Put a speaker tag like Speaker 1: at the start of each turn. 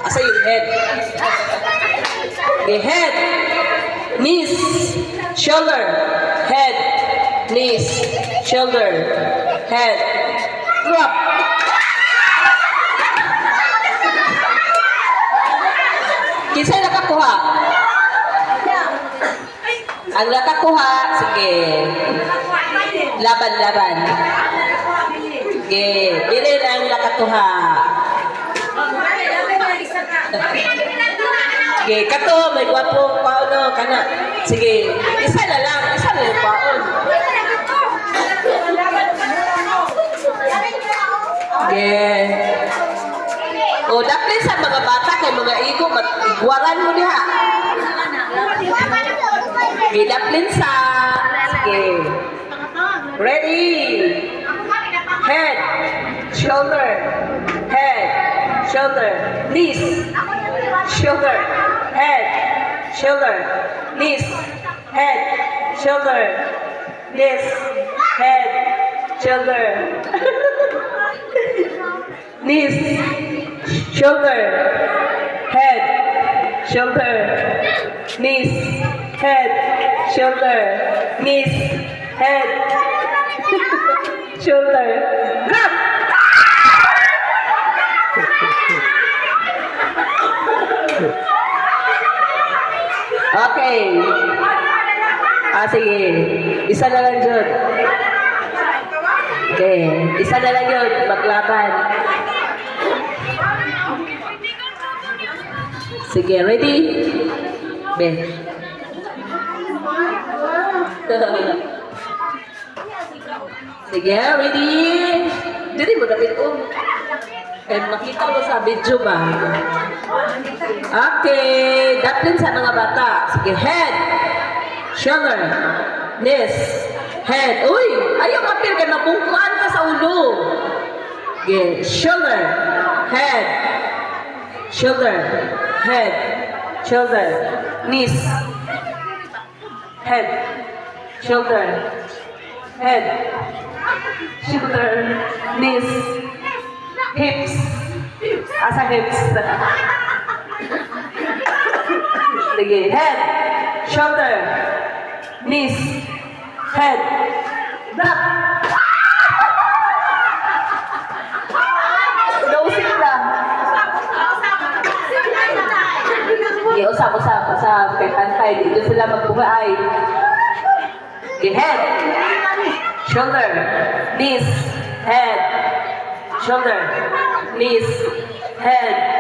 Speaker 1: Asa yung head? Okay, head, knees, shoulder, head, knees, shoulder, head, drop. Kinsay nakakuha? Ang nakakuha, sige. Laban-laban. Sige, bilin ang nakakuha. Sige, kato, may gwapo paulo, kana. Sige, isa na lang yung paon. Sige. O, dapat sa mga bata kay mga igo, igwaran mo niya. Sige, dapat sa. Sige. Ready. Head, shoulder, head, shoulder, knees, shoulder, head, shoulder, knees, head, shoulder, knees, head, shoulder, knees, shoulder, head, shoulder, knees, head, shoulder, knees, head, shoulder, grab! Okay. Sige. Isa na lang yun. Okay. Isa na lang yun. Maglaban. Sige. Ready? Ben. Sige. Ready? Dili mo dapat and makita mo sa video ba? Okay. Dapat sa mga bata. Sige. Head. Shoulder. Knees. Head. Uy! Ayaw kapil ka. Nabungkuan ka sa ulo. Okay. Shoulder. Head. Shoulder. Head. Shoulder. Knees. Head. Shoulder. Head. Shoulder. Knees. Hips. Asa hips. Sige. Head. Shoulder. Knees. Head. Drop. Nausip lang. Okay, usap. Kay pantay. Dito sila magbuhay. Okay. Head. Shoulder. Knees. Head. Shoulder. Knees. Head.